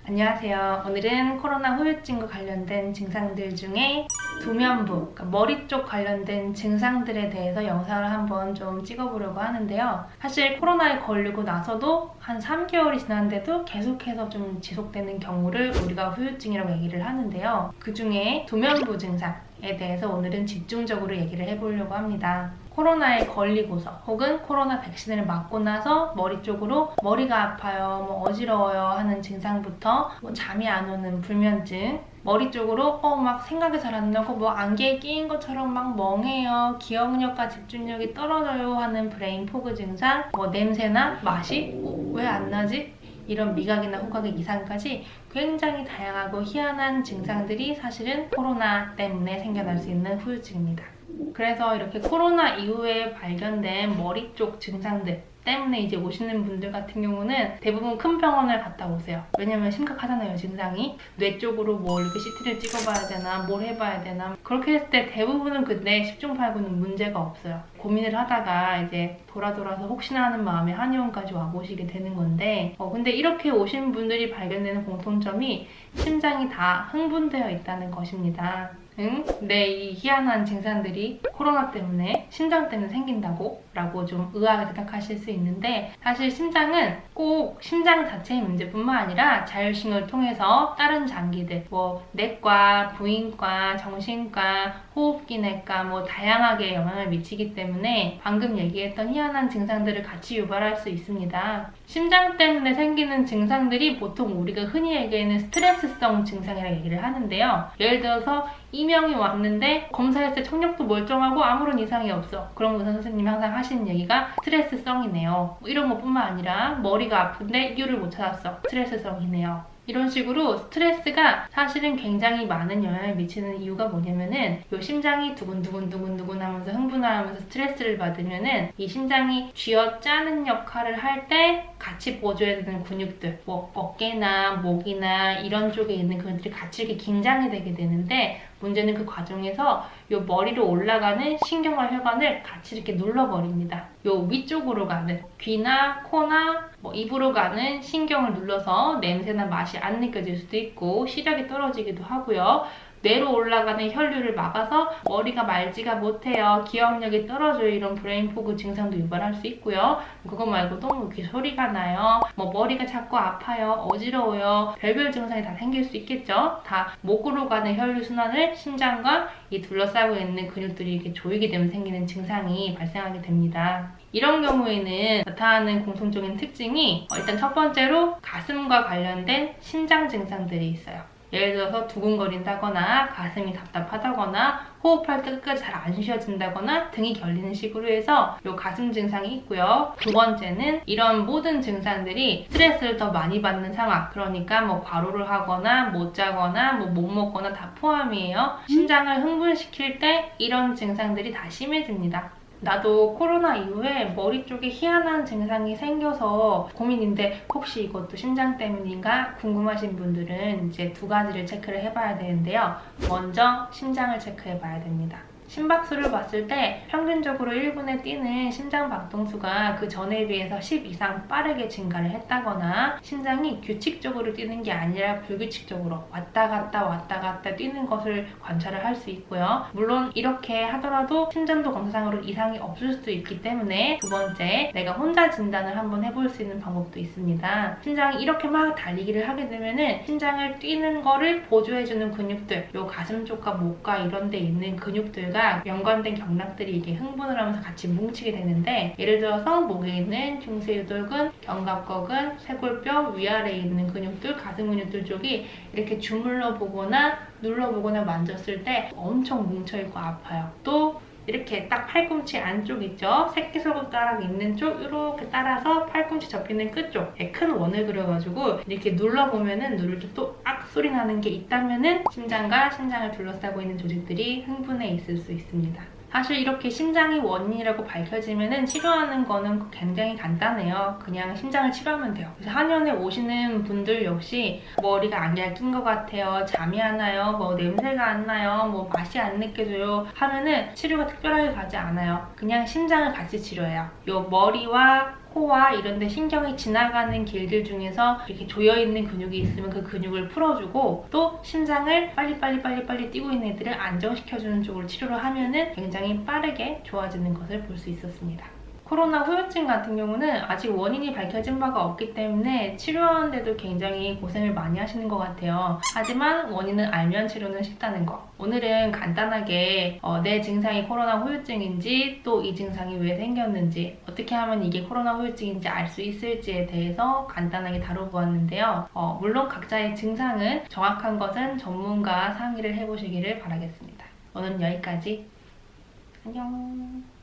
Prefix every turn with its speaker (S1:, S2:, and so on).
S1: 안녕하세요. 오늘은 코로나 후유증과 관련된 증상들 중에 두면부, 그러니까 머리 쪽 관련된 증상들에 대해서 영상을 한번 좀 찍어보려고 하는데요. 사실 코로나에 걸리고 나서도 한 3개월이 지났는데도 계속해서 좀 지속되는 경우를 우리가 후유증이라고 얘기를 하는데요. 그 중에 두면부 증상에 대해서 오늘은 집중적으로 얘기를 해보려고 합니다. 코로나에 걸리고서 혹은 코로나 백신을 맞고 나서 머리 쪽으로 머리가 아파요, 어지러워요 하는 증상부터 잠이 안 오는 불면증, 머리 쪽으로 막 생각이 잘 안 나고 안개에 끼인 것처럼 막 멍해요, 기억력과 집중력이 떨어져요 하는 브레인 포그 증상, 냄새나 맛이 왜 안 나지? 이런 미각이나 후각의 이상까지 굉장히 다양하고 희한한 증상들이 사실은 코로나 때문에 생겨날 수 있는 후유증입니다. 그래서 이렇게 코로나 이후에 발견된 머리 쪽 증상들 때문에 이제 오시는 분들 같은 경우는 대부분 큰 병원을 갔다 오세요. 왜냐면 심각하잖아요, 증상이. 뇌 쪽으로 이렇게 CT를 찍어봐야 되나, 뭘 해봐야 되나. 그렇게 했을 때 대부분은 근데 10중 8구는 문제가 없어요. 고민을 하다가 이제 돌아서 혹시나 하는 마음에 한의원까지 와보시게 되는 건데, 근데 이렇게 오신 분들이 발견되는 공통점이 심장이 다 흥분되어 있다는 것입니다. 근데 이 희한한 증상들이 코로나 때문에 심장 때문에 생긴다고? 라고 좀 의아하게 생각하실 수 있는데, 사실 심장은 꼭 심장 자체의 문제뿐만 아니라 자율신경을 통해서 다른 장기들, 내과, 부인과, 정신과, 호흡기내과 다양하게 영향을 미치기 때문에 방금 얘기했던 희한한 증상들을 같이 유발할 수 있습니다. 심장 때문에 생기는 증상들이 보통 우리가 흔히 얘기하는 스트레스성 증상이라고 얘기를 하는데요. 예를 들어서 이명이 왔는데 검사했을 때 청력도 멀쩡하고 아무런 이상이 없어. 그럼 의사 선생님이 항상 하시는 얘기가 스트레스성이네요. 이런 것뿐만 아니라 머리가 아픈데 이유를 못 찾았어. 스트레스성이네요. 이런 식으로 스트레스가 사실은 굉장히 많은 영향을 미치는 이유가 뭐냐면은 요 심장이 두근두근 하면서 흥분하면서 스트레스를 받으면은 이 심장이 쥐어짜는 역할을 할 때 같이 보조해야 되는 근육들, 어깨나 목이나 이런 쪽에 있는 근육들이 같이 이렇게 긴장이 되게 되는데, 문제는 그 과정에서 요 머리로 올라가는 신경과 혈관을 같이 이렇게 눌러버립니다. 요 위쪽으로 가는 귀나 코나 입으로 가는 신경을 눌러서 냄새나 맛이 안 느껴질 수도 있고 시력이 떨어지기도 하고요. 뇌로 올라가는 혈류를 막아서 머리가 말지가 못해요, 기억력이 떨어져요, 이런 브레인 포그 증상도 유발할 수 있고요. 그거 말고도 귀 소리가 나요, 머리가 자꾸 아파요, 어지러워요, 별별 증상이 다 생길 수 있겠죠. 다 목으로 가는 혈류 순환을 심장과 이 둘러싸고 있는 근육들이 이렇게 조이게 되면 생기는 증상이 발생하게 됩니다. 이런 경우에는 나타나는 공통적인 특징이 일단 첫 번째로 가슴과 관련된 심장 증상들이 있어요. 예를 들어서 두근거린다거나 가슴이 답답하다거나 호흡할 때 끝까지 잘 안 쉬어진다거나 등이 결리는 식으로 해서 요 가슴 증상이 있고요. 두 번째는 이런 모든 증상들이 스트레스를 더 많이 받는 상황, 그러니까 과로를 하거나 못 자거나 못 먹거나 다 포함이에요. 심장을 흥분시킬 때 이런 증상들이 다 심해집니다. 나도 코로나 이후에 머리 쪽에 희한한 증상이 생겨서 고민인데 혹시 이것도 심장 때문인가 궁금하신 분들은 이제 두 가지를 체크를 해봐야 되는데요. 먼저 심장을 체크해봐야 됩니다. 심박수를 봤을 때 평균적으로 1분에 뛰는 심장 박동수가 그 전에 비해서 10 이상 빠르게 증가를 했다거나, 심장이 규칙적으로 뛰는 게 아니라 불규칙적으로 왔다 갔다 뛰는 것을 관찰을 할 수 있고요. 물론 이렇게 하더라도 심전도 검사상으로 이상이 없을 수도 있기 때문에 두 번째, 내가 혼자 진단을 한번 해볼 수 있는 방법도 있습니다. 심장이 이렇게 막 달리기를 하게 되면은 심장을 뛰는 거를 보조해주는 근육들, 요 가슴 쪽과 목과 이런 데 있는 근육들과 연관된 경락들이 이게 흥분을 하면서 같이 뭉치게 되는데, 예를 들어서 목에 있는 중쇄유돌근, 견갑거근, 쇄골뼈 위아래에 있는 근육들, 가슴 근육들 쪽이 이렇게 주물러 보거나 눌러보거나 만졌을 때 엄청 뭉쳐있고 아파요. 또 이렇게 딱 팔꿈치 안쪽 있죠? 새끼손가락 있는 쪽 이렇게 따라서 팔꿈치 접히는 끝쪽 큰 원을 그려가지고 이렇게 눌러보면은 누를 때 또 악 소리 나는 게 있다면은 심장과 심장을 둘러싸고 있는 조직들이 흥분해 있을 수 있습니다. 사실 이렇게 심장이 원인이라고 밝혀지면은 치료하는 거는 굉장히 간단해요. 그냥 심장을 치료하면 돼요. 그래서 한의원에 오시는 분들 역시 머리가 안개가 낀 것 같아요, 잠이 안 와요, 냄새가 안 나요, 맛이 안 느껴져요 하면은 치료가 특별하게 가지 않아요. 그냥 심장을 같이 치료해요. 요 머리와 코와 이런 데 신경이 지나가는 길들 중에서 이렇게 조여있는 근육이 있으면 그 근육을 풀어주고 또 심장을 빨리 뛰고 있는 애들을 안정시켜주는 쪽으로 치료를 하면은 굉장히 빠르게 좋아지는 것을 볼 수 있었습니다. 코로나 후유증 같은 경우는 아직 원인이 밝혀진 바가 없기 때문에 치료하는데도 굉장히 고생을 많이 하시는 것 같아요. 하지만 원인을 알면 치료는 쉽다는 거. 오늘은 간단하게 내 증상이 코로나 후유증인지 또 이 증상이 왜 생겼는지 어떻게 하면 이게 코로나 후유증인지 알 수 있을지에 대해서 간단하게 다뤄보았는데요. 물론 각자의 증상은 정확한 것은 전문가 상의를 해보시기를 바라겠습니다. 오늘은 여기까지. 안녕.